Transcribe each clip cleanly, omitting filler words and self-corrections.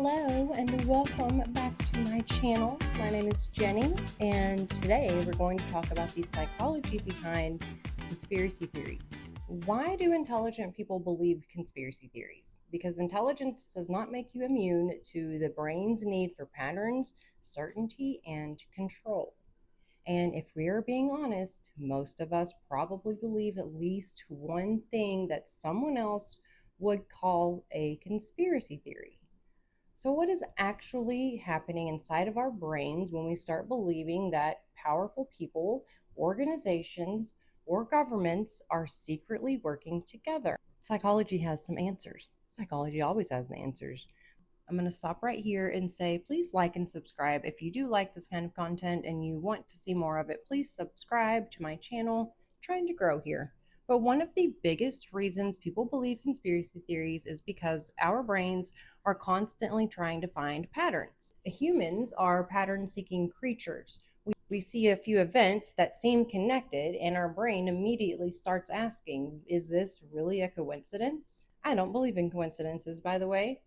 Hello and welcome back to my channel. My name is Jenny, and today we're going to talk about the psychology behind conspiracy theories. Why do intelligent people believe conspiracy theories? Because intelligence does not make you immune to the brain's need for patterns, certainty, and control. And if we're being honest, most of us probably believe at least one thing that someone else would call a conspiracy theory. So, what is actually happening inside of our brains when we start believing that powerful people, organizations, or governments are secretly working together? Psychology has some answers. Psychology always has the answers. I'm going to stop right here and say, please like and subscribe. If you do like this kind of content and you want to see more of it, please subscribe to my channel. I'm trying to grow here. But one of the biggest reasons people believe conspiracy theories is because our brains are constantly trying to find patterns. Humans are pattern seeking creatures. We see a few events that seem connected, and our brain immediately starts asking, is this really a coincidence? I don't believe in coincidences, by the way.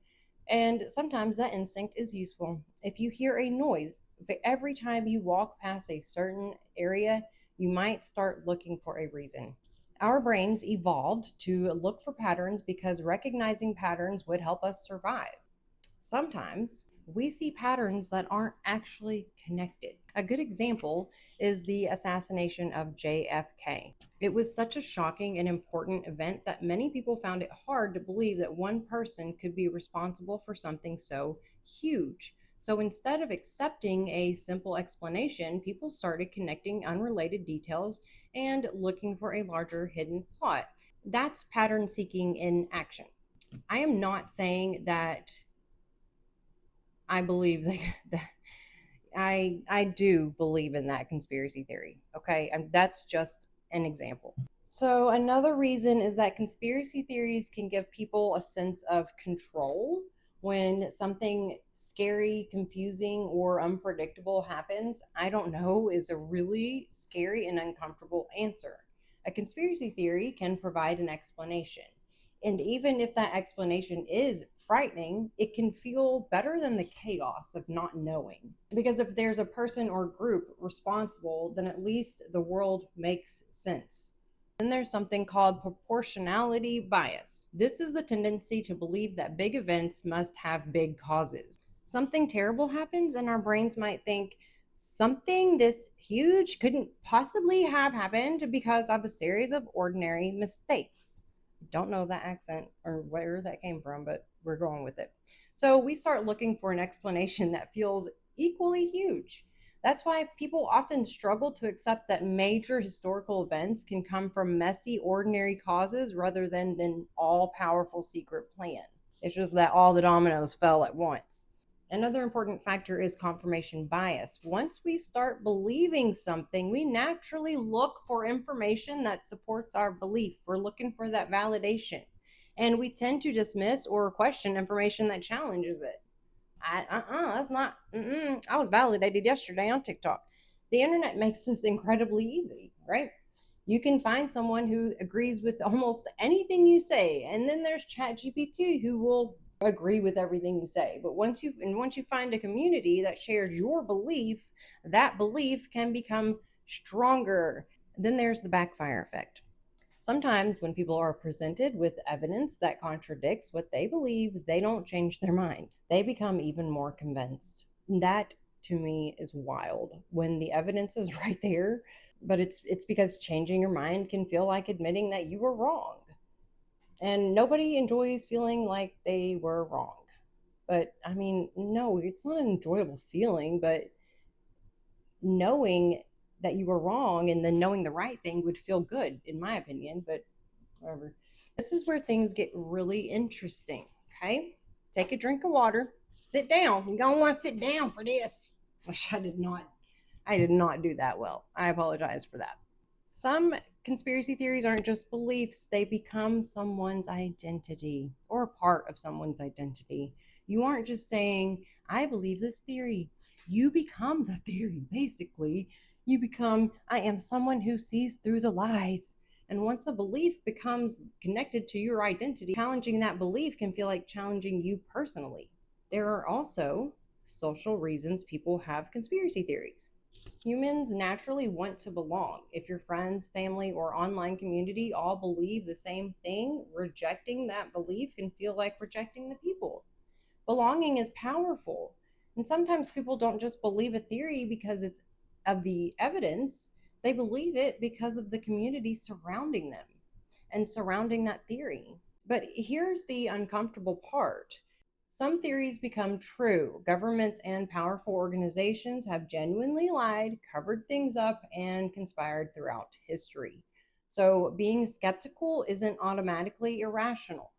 And sometimes that instinct is useful. If you hear a noise, every time you walk past a certain area, you might start looking for a reason. Our brains evolved to look for patterns because recognizing patterns would help us survive. Sometimes we see patterns that aren't actually connected. A good example is the assassination of JFK. It was such a shocking and important event that many people found it hard to believe that one person could be responsible for something so huge. So instead of accepting a simple explanation, people started connecting unrelated details and looking for a larger hidden plot. That's pattern seeking in action. I am not saying that I believe that I do believe in that conspiracy theory. Okay, and that's just an example. So another reason is that conspiracy theories can give people a sense of control when something scary, confusing, or unpredictable happens. I don't know is a really scary and uncomfortable answer. A conspiracy theory can provide an explanation. And even if that explanation is frightening, it can feel better than the chaos of not knowing. Because if there's a person or group responsible, then at least the world makes sense. Then there's something called proportionality bias. This is the tendency to believe that big events must have big causes. Something terrible happens, and our brains might think something this huge couldn't possibly have happened because of a series of ordinary mistakes. Don't know that accent or where that came from, but we're going with it. So we start looking for an explanation that feels equally huge. That's why people often struggle to accept that major historical events can come from messy, ordinary causes rather than an all powerful secret plan. It's just that all the dominoes fell at once. Another important factor is confirmation bias. Once we start believing something, we naturally look for information that supports our belief. We're looking for that validation. And we tend to dismiss or question information that challenges it. That's not, I was validated yesterday on TikTok. The internet makes this incredibly easy, right? You can find someone who agrees with almost anything you say, and then there's ChatGPT who will agree with everything you say. But once you find a community that shares your belief, that belief can become stronger. Then there's the backfire effect. Sometimes when people are presented with evidence that contradicts what they believe, they don't change their mind. They become even more convinced. That to me is wild when the evidence is right there, but it's because changing your mind can feel like admitting that you were wrong. And nobody enjoys feeling like they were wrong. But I mean, no, it's not an enjoyable feeling, but knowing that you were wrong and then knowing the right thing would feel good, in my opinion, but whatever. This is where things get really interesting. Okay, take a drink of water, sit down. You're gonna want to sit down for this. Which I did not do that well. I apologize for that. Some conspiracy theories aren't just beliefs, they become someone's identity or a part of someone's identity. You aren't just saying, I believe this theory. You become the theory, basically. You become, I am someone who sees through the lies. And once a belief becomes connected to your identity, challenging that belief can feel like challenging you personally. There are also social reasons people have conspiracy theories. Humans naturally want to belong. If your friends, family, or online community all believe the same thing, rejecting that belief can feel like rejecting the people. Belonging is powerful. And sometimes people don't just believe a theory because it's of the evidence, they believe it because of the community surrounding them and surrounding that theory. But here's the uncomfortable part. Some theories become true. Governments and powerful organizations have genuinely lied, covered things up, and conspired throughout history. So being skeptical isn't automatically irrational.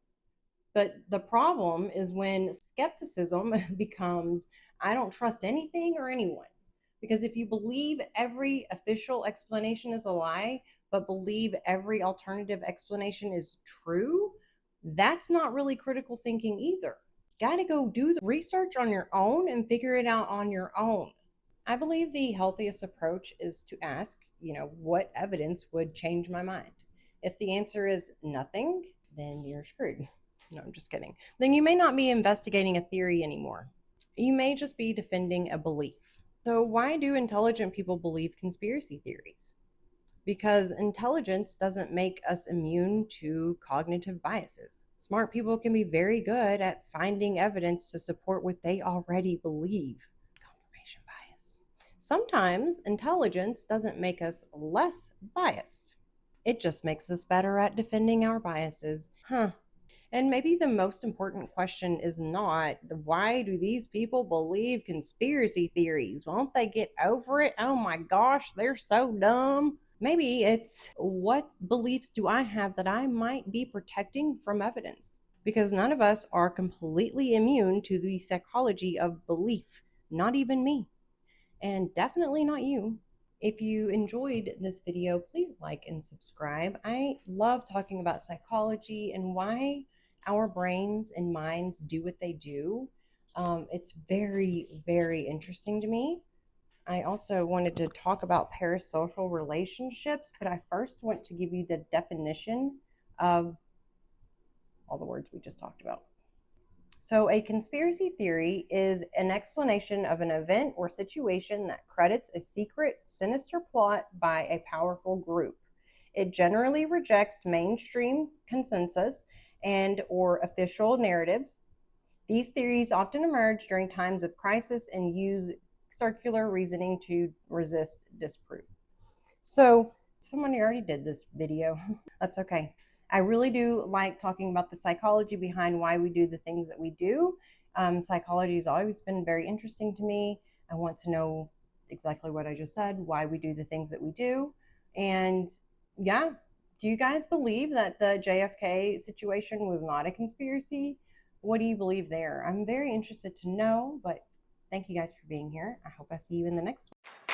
But the problem is when skepticism becomes, I don't trust anything or anyone. Because if you believe every official explanation is a lie, but believe every alternative explanation is true, that's not really critical thinking either. Got to go do the research on your own and figure it out on your own. I believe the healthiest approach is to ask, what evidence would change my mind? If the answer is nothing, then you're screwed. No, I'm just kidding. Then you may not be investigating a theory anymore. You may just be defending a belief. So, why do intelligent people believe conspiracy theories? Because intelligence doesn't make us immune to cognitive biases. Smart people can be very good at finding evidence to support what they already believe. Confirmation bias. Sometimes intelligence doesn't make us less biased. It just makes us better at defending our biases. And maybe the most important question is not why do these people believe conspiracy theories? Won't they get over it? Oh my gosh, they're so dumb. Maybe it's what beliefs do I have that I might be protecting from evidence? Because none of us are completely immune to the psychology of belief, not even me, and definitely not you. If you enjoyed this video, please like and subscribe. I love talking about psychology and why our brains and minds do what they do. It's very, very interesting to me. I also wanted to talk about parasocial relationships, but I first want to give you the definition of all the words we just talked about. So, a conspiracy theory is an explanation of an event or situation that credits a secret, sinister plot by a powerful group. It generally rejects mainstream consensus and or official narratives. These theories often emerge during times of crisis and use circular reasoning to resist disproof. So, someone already did this video. That's okay. I really do like talking about the psychology behind why we do the things that we do. Psychology has always been very interesting to me. I want to know exactly what I just said, why we do the things that we do. And yeah, do you guys believe that the JFK situation was not a conspiracy? What do you believe there? I'm very interested to know, but thank you guys for being here. I hope I see you in the next one.